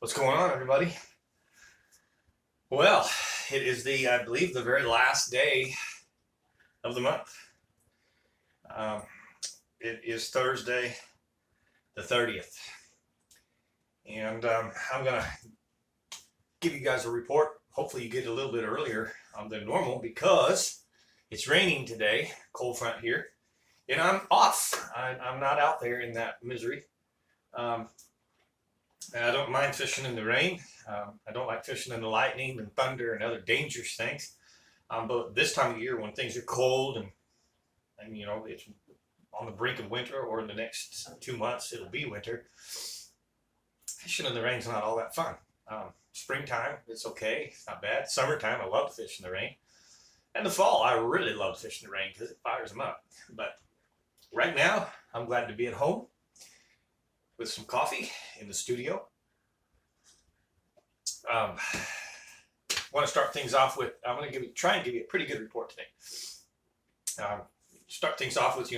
What's going on, everybody? Well, it is I believe, the very last day of the month. Um, it is Thursday, the 30th. And I'm going to give you guys a report. Hopefully you get it a little bit earlier than normal because it's raining today, cold front here. And I'm off. I'm not out there in that misery. I don't mind fishing in the rain. I don't like fishing in the lightning and thunder and other dangerous things. But this time of year, when things are cold and it's on the brink of winter, or in the next 2 months it'll be winter, fishing in the rain's not all that fun. Springtime, it's okay, it's not bad. Summertime, I love to fish in the rain. And the fall, I really love to fish in the rain because it fires them up. But right now, I'm glad to be at home with some coffee in the studio. Want to start things off with, I'm going to try and give you a pretty good report today. Start things off with,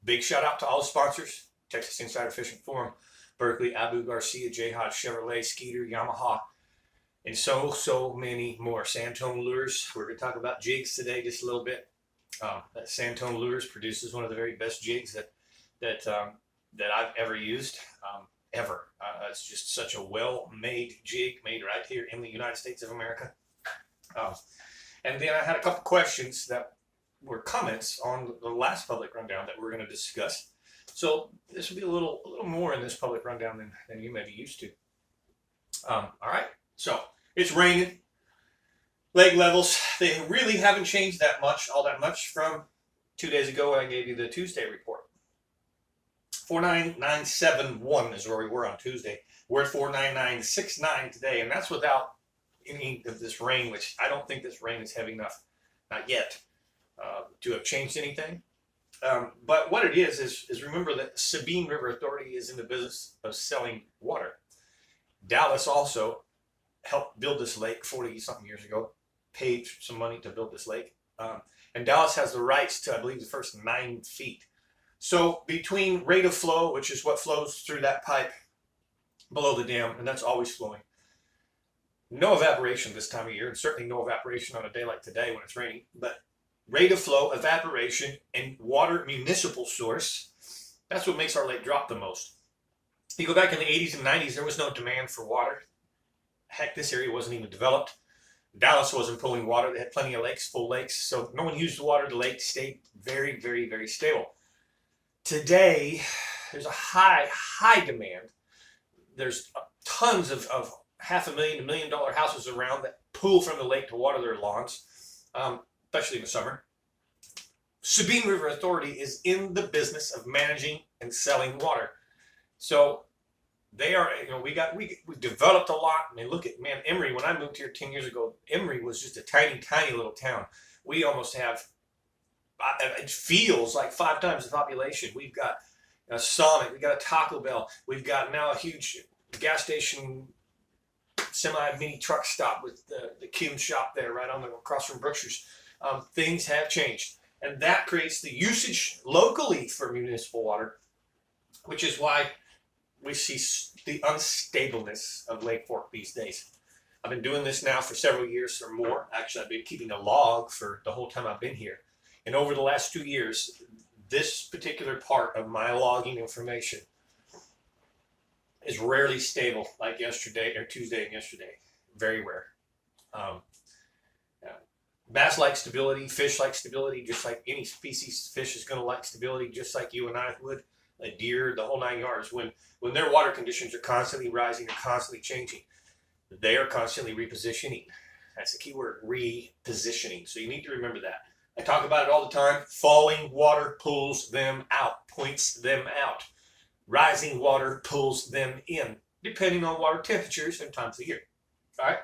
big shout out to all the sponsors: Texas Insider Fishing Forum, Berkeley, Abu Garcia, J Hodge Chevrolet, Skeeter, Yamaha, and so many more. Santone Lures. We're going to talk about jigs today just a little bit. That Santone Lures produces one of the very best jigs that I've ever used. Ever. It's just such a well-made jig, made right here in the United States of America. And then I had a couple questions that were comments on the last public rundown that we're going to discuss. So this will be a little more in this public rundown than you may be used to. All right. So it's raining. Lake levels, they really haven't changed all that much from 2 days ago when I gave you the Tuesday report. 49971 is where we were on Tuesday. We're at 49969 today, and that's without any of this rain, which I don't think this rain is heavy enough, not yet, to have changed anything. But what it is remember that Sabine River Authority is in the business of selling water. Dallas also helped build this lake 40-something years ago, paid some money to build this lake. And Dallas has the rights to, I believe, the first 9 feet. So between rate of flow, which is what flows through that pipe below the dam, and that's always flowing, no evaporation this time of year, and certainly no evaporation on a day like today when it's raining, but rate of flow, evaporation, and water municipal source, that's what makes our lake drop the most. You go back in the 80s and 90s, there was no demand for water. Heck, this area wasn't even developed. Dallas wasn't pulling water. They had plenty of lakes, full lakes, so no one used the water. The lake stayed very, very, very stable. Today, there's a high demand. There's tons of $500,000 to $1 million houses around that pull from the lake to water their lawns, especially in the summer. Sabine River Authority is in the business of managing and selling water. So they are, we developed a lot. I mean, look at, Emory, when I moved here 10 years ago, Emory was just a tiny little town. We almost have, it feels like 5 times the population. We've got a Sonic, we've got a Taco Bell, we've got now a huge gas station, semi-mini truck stop with the Kim shop there right across from Brookshire's. Things have changed, and that creates the usage locally for municipal water, which is why we see the unstableness of Lake Fork these days. I've been doing this now for several years or more. Actually, I've been keeping a log for the whole time I've been here. And over the last 2 years, this particular part of my logging information is rarely stable, like yesterday or Tuesday and yesterday. Very rare. Bass like stability, fish like stability, just like any species. Fish is going to like stability, just like you and I would. A deer, the whole 9 yards. When their water conditions are constantly rising or constantly changing, they are constantly repositioning. That's the key word, repositioning. So you need to remember that. I talk about it all the time. Falling water pulls them out, points them out. Rising water pulls them in, depending on water temperatures and times of the year. All right.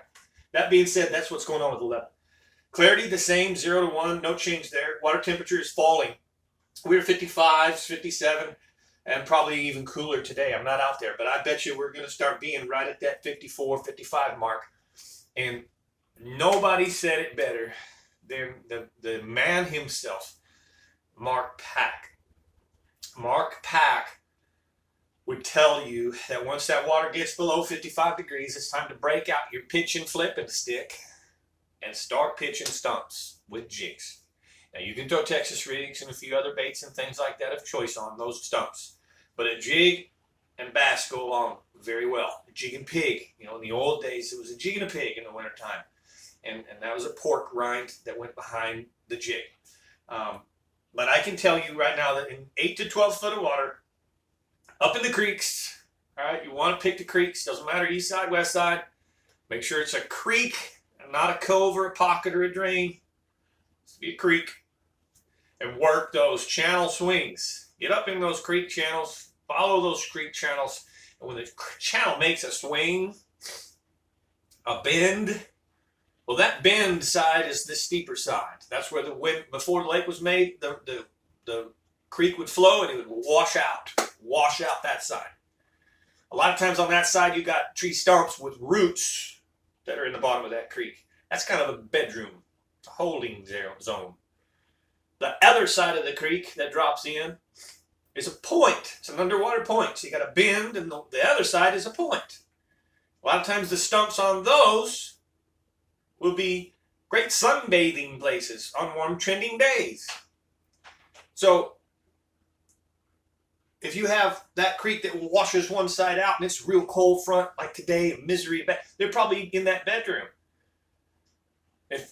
That being said, that's what's going on with the level. Clarity the same, 0 to 1, no change there. Water temperature is falling. We're 55s, 57, and probably even cooler today. I'm not out there, but I bet you we're going to start being right at that 54, 55 mark. And nobody said it better than the man himself, Mark Pack. Mark Pack would would tell you that once that water gets below 55 degrees, it's time to break out your pitch and flip and stick and start pitching stumps with jigs. Now you can throw Texas rigs and a few other baits and things like that of choice on those stumps, but a jig and bass go along very well. A jig and pig, you know, in the old days it was a jig and a pig in the wintertime, and that was a pork rind that went behind the jig. But I can tell you right now that in 8 to 12 foot of water, up in the creeks, all right, you want to pick the creeks, doesn't matter east side, west side, make sure it's a creek and not a cove or a pocket or a drain. It's to be a creek, and work those channel swings. Get up in those creek channels, follow those creek channels, and when the channel makes a swing, a bend, well, that bend side is the steeper side. That's where the wind, before the lake was made, the creek would flow and it would wash out that side. A lot of times on that side, you got tree stumps with roots that are in the bottom of that creek. That's kind of a bedroom, it's a holding zone. The other side of the creek that drops in is a point. It's an underwater point. So you got a bend, and the other side is a point. A lot of times the stumps on those will be great sunbathing places on warm trending days. So if you have that creek that washes one side out and it's real cold front, like today, misery, they're probably in that bedroom. If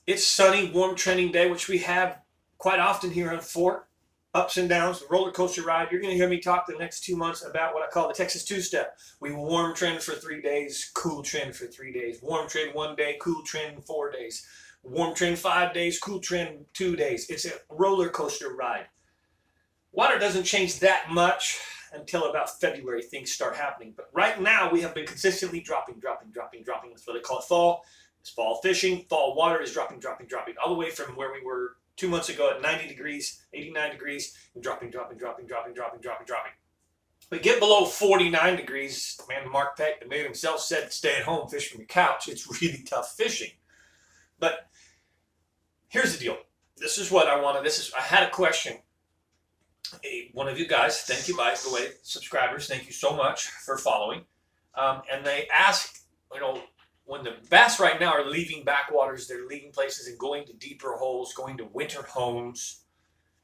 it's sunny, warm trending day, which we have quite often here on Fort, ups and downs, the roller coaster ride, you're going to hear me talk the next 2 months about what I call the Texas two-step. We warm trend for 3 days, cool trend for 3 days. Warm trend 1 day, cool trend 4 days. Warm trend 5 days, cool trend 2 days. It's a roller coaster ride. Water doesn't change that much until about February things start happening. But right now we have been consistently dropping. That's what they call it fall. It's fall fishing. Fall water is dropping. All the way from where we were 2 months ago at 90 degrees, 89 degrees, and dropping. We get below 49 degrees, man, Mark Peck, the man himself said, stay at home, fish from your couch. It's really tough fishing. But here's the deal. This is what I wanted. I had a question. One of you guys, thank you, by the way, subscribers, thank you so much for following. And they asked, you know, when the bass right now are leaving backwaters, they're leaving places and going to deeper holes, going to winter homes,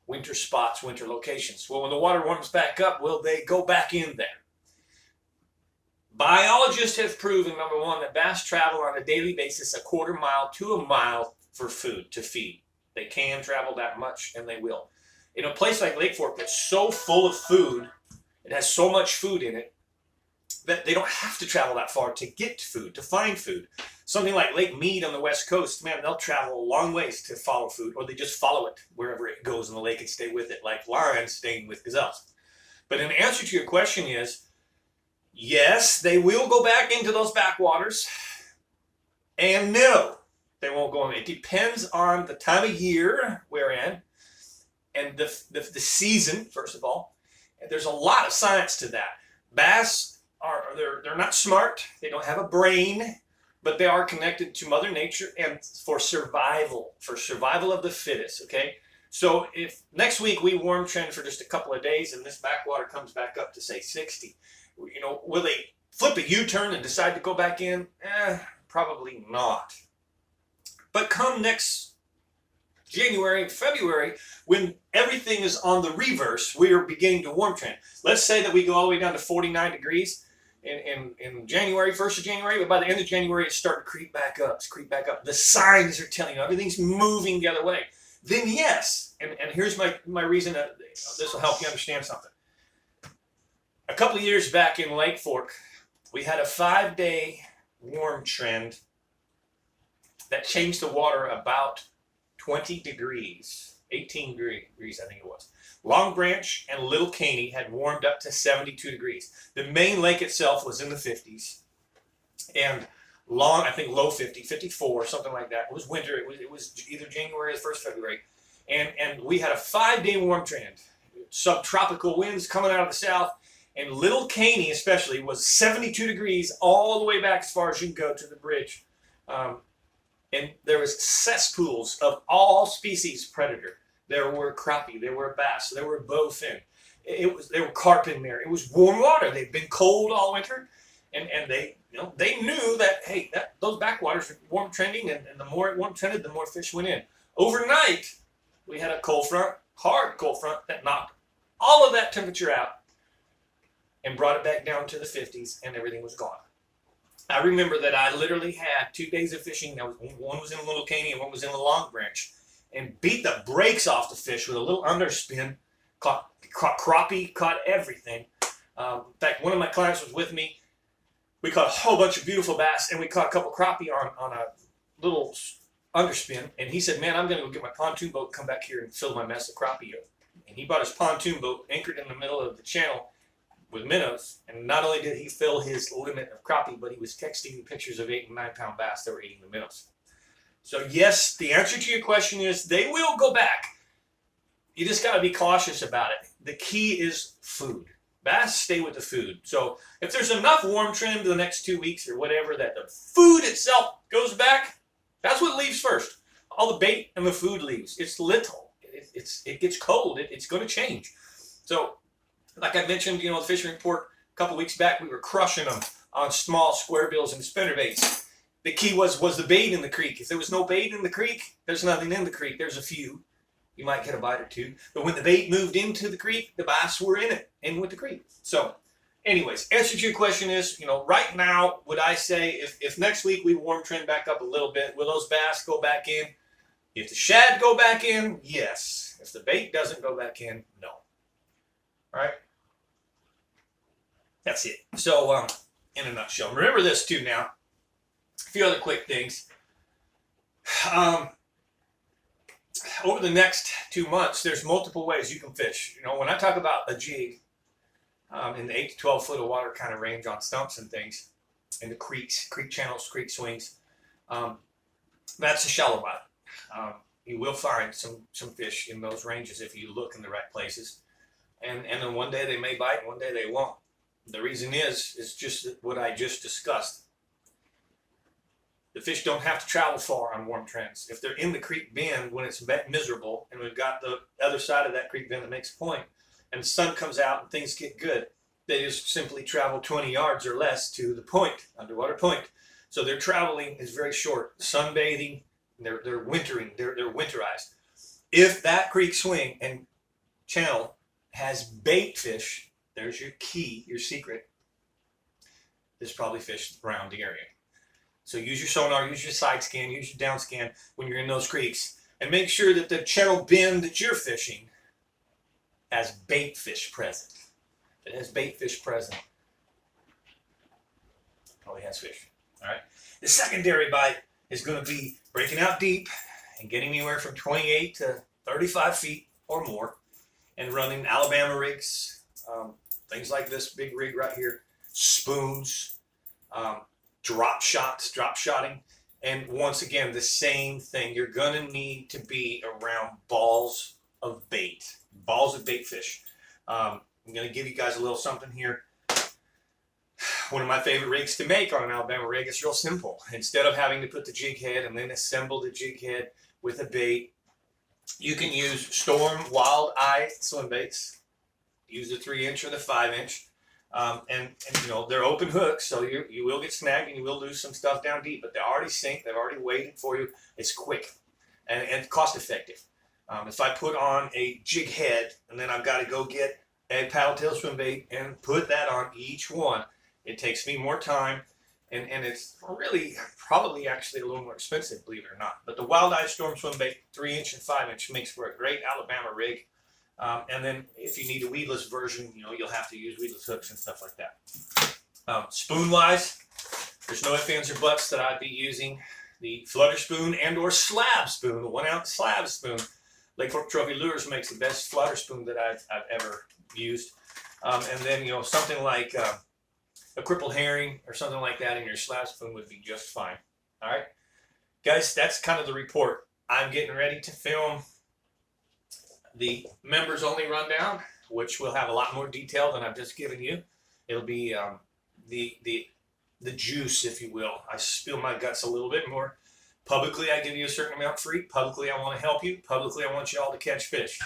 winter spots, winter locations. Well, when the water warms back up, will they go back in there? Biologists have proven, number one, that bass travel on a daily basis 1/4 mile to a mile for food, to feed. They can travel that much, and they will. In a place like Lake Fork that's so full of food, it has so much food in it, that they don't have to travel that far to get food, to find food. Something like Lake Mead on the west coast, man, they'll travel a long ways to follow food, or they just follow it wherever it goes in the lake and stay with it, like lions staying with gazelles. But an answer to your question is, yes, they will go back into those backwaters, and no, they won't go in. It depends on the time of year we're in, and the season, first of all. And there's a lot of science to that. Bass they're not smart, they don't have a brain, but they are connected to Mother Nature and for survival of the fittest, okay? So if next week we warm trend for just a couple of days and this backwater comes back up to say 60, you know, will they flip a U-turn and decide to go back in? Probably not. But come next January and February, when everything is on the reverse, we are beginning to warm trend. Let's say that we go all the way down to 49 degrees in January, 1st of January, but by the end of January, it's starting to creep back up. The signs are telling you everything's moving the other way. Then yes, and here's my reason that this will help you understand something. A couple of years back in Lake Fork, we had a 5-day warm trend that changed the water about 20 degrees, 18 degrees, I think it was. Long Branch and Little Caney had warmed up to 72 degrees. The main lake itself was in the 50s. And I think low 50, 54, something like that. It was winter. It was either January or 1st February. And we had a 5-day warm trend. Subtropical winds coming out of the south. And Little Caney especially was 72 degrees all the way back as far as you can go to the bridge. And there was cesspools of all species predator. There were crappie, there were bass, there were bowfin. there were carp in there. It was warm water. They'd been cold all winter, and they they knew that, hey, those backwaters are warm trending, and the more it warm trended, the more fish went in. Overnight, we had a cold front, hard cold front, that knocked all of that temperature out and brought it back down to the 50s, and everything was gone. I remember that I literally had 2 days of fishing. One was in Little Caney and one was in the Long Branch, and beat the brakes off the fish with a little underspin. Caught crappie, caught everything. In fact, one of my clients was with me. We caught a whole bunch of beautiful bass, and we caught a couple crappie on a little underspin. And he said, man, I'm going to go get my pontoon boat, come back here and fill my mess of crappie up. And he bought his pontoon boat, anchored in the middle of the channel with minnows. And not only did he fill his limit of crappie, but he was texting me pictures of 8 and 9 pound bass that were eating the minnows. So yes, the answer to your question is they will go back. You just got to be cautious about it. The key is food. Bass stay with the food. So if there's enough warm trend the next 2 weeks or whatever that the food itself goes back, that's what leaves first. All the bait and the food leaves. It's little. It gets cold. It's going to change. So like I mentioned, the fishing report a couple weeks back, we were crushing them on small square bills and spinnerbaits. The key was the bait in the creek. If there was no bait in the creek, there's nothing in the creek. There's a few. You might get a bite or two. But when the bait moved into the creek, the bass were in with the creek. So anyways, answer to your question is, right now, would I say if next week we warm trend back up a little bit, will those bass go back in? If the shad go back in, yes. If the bait doesn't go back in, no. All right? That's it. So in a nutshell, remember this too now. A few other quick things. Over the next 2 months, there's multiple ways you can fish. When I talk about a jig in the 8 to 12 foot of water kind of range on stumps and things, in the creeks, creek channels, creek swings, that's a shallow bite. You will find some fish in those ranges if you look in the right places. And then one day they may bite, and one day they won't. The reason is just what I just discussed. The fish don't have to travel far on warm trends. If they're in the creek bend when it's miserable, and we've got the other side of that creek bend that makes a point, and the sun comes out and things get good, they just simply travel 20 yards or less to the point, underwater point. So their traveling is very short. Sunbathing, they're wintering, they're winterized. If that creek swing and channel has bait fish, there's your key, your secret. There's probably fish around the area. So use your sonar, use your side scan, use your down scan when you're in those creeks. And make sure that the channel bend that you're fishing has bait fish present. If it has bait fish present, probably has fish. All right. The secondary bite is going to be breaking out deep and getting anywhere from 28 to 35 feet or more, and running Alabama rigs, things like this big rig right here, spoons, drop shotting. And once again, the same thing. You're going to need to be around balls of bait fish. I'm going to give you guys a little something here. One of my favorite rigs to make on an Alabama rig is real simple. Instead of having to put the jig head and then assemble the jig head with a bait, you can use Storm Wild Eye swim baits. Use the 3-inch or the 5-inch. And they're open hooks, so you will get snagged and you will lose some stuff down deep, but they already sink, they've already waited for you. It's quick and cost effective. If I put on a jig head and then I've got to go get a paddle tail swim bait and put that on each one, it takes me more time, and it's really probably actually a little more expensive, believe it or not. But the Wild Eye Storm swim bait, 3-inch and 5-inch, makes for a great Alabama rig. And then if you need a weedless version, you'll have to use weedless hooks and stuff like that. Spoon wise, there's no ifs, ands, or buts that I'd be using the flutter spoon and or slab spoon, the 1 ounce slab spoon. Lake Fork Trophy Lures makes the best flutter spoon that I've ever used. And then, something like a crippled herring or something like that in your slab spoon would be just fine. All right, guys, that's kind of the report. I'm getting ready to film the members only rundown, which will have a lot more detail than I've just given you. It'll be the juice, if you will. I spill my guts a little bit more. Publicly, I give you a certain amount free. Publicly, I want to help you. Publicly, I want you all to catch fish.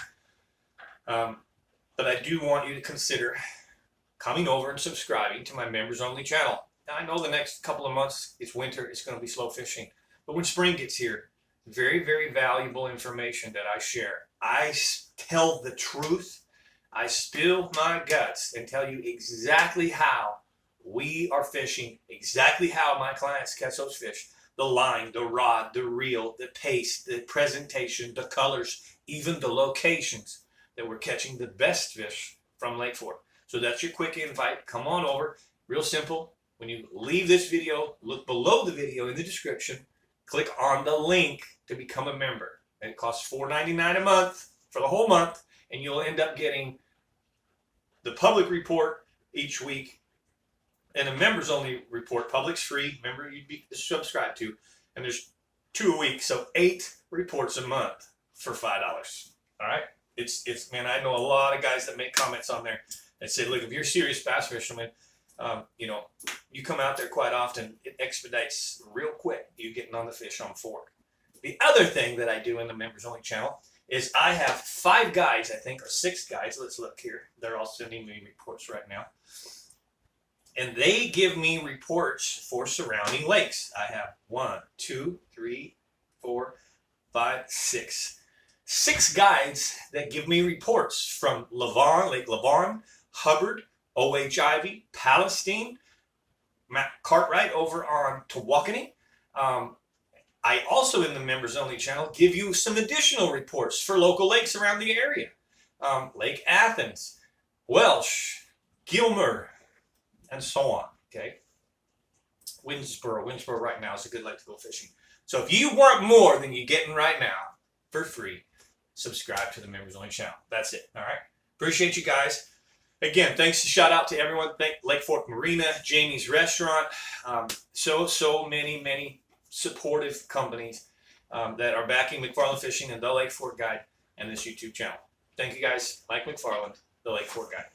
But I do want you to consider coming over and subscribing to my members only channel. Now, I know the next couple of months, it's winter, it's going to be slow fishing. But when spring gets here, very, very valuable information that I share. I tell the truth. I spill my guts and tell you exactly how we are fishing, exactly how my clients catch those fish. The line, the rod, the reel, the pace, the presentation, the colors, even the locations that we're catching the best fish from Lake Fork. So that's your quick invite. Come on over. Real simple. When you leave this video, look below the video in the description. Click on the link to become a member. And it costs $4.99 a month for the whole month. And you'll end up getting the public report each week and a members only report. Public's free. Member you'd be subscribed to. And there's 2 a week. So 8 reports a month for $5. All right. It's man, I know a lot of guys that make comments on there and say, look, if you're a serious bass fisherman, you come out there quite often, it expedites real quick you getting on the fish on Fork. The other thing that I do in the members only channel is I have 5 guys, I think, or 6 guys. Let's look here. They're all sending me reports right now. And they give me reports for surrounding lakes. I have 1, 2, 3, 4, 5, 6. 6 guides that give me reports from Lavon, Lake Lavon, Hubbard, O.H. Ivy, Palestine, Matt Cartwright over on Tawakoni. I also, in the members only channel, give you some additional reports for local lakes around the area. Lake Athens, Welsh, Gilmer, and so on. Okay. Winnsboro right now is a good lake to go fishing. So if you want more than you're getting right now for free, subscribe to the members only channel. That's it. All right. Appreciate you guys. Again, thanks. Shout out to everyone. Thank Lake Fork Marina, Jamie's Restaurant. So many supportive companies that are backing McFarland Fishing and the Lake Fork Guide and this YouTube channel. Thank you guys. Mike McFarland, the Lake Fork Guide.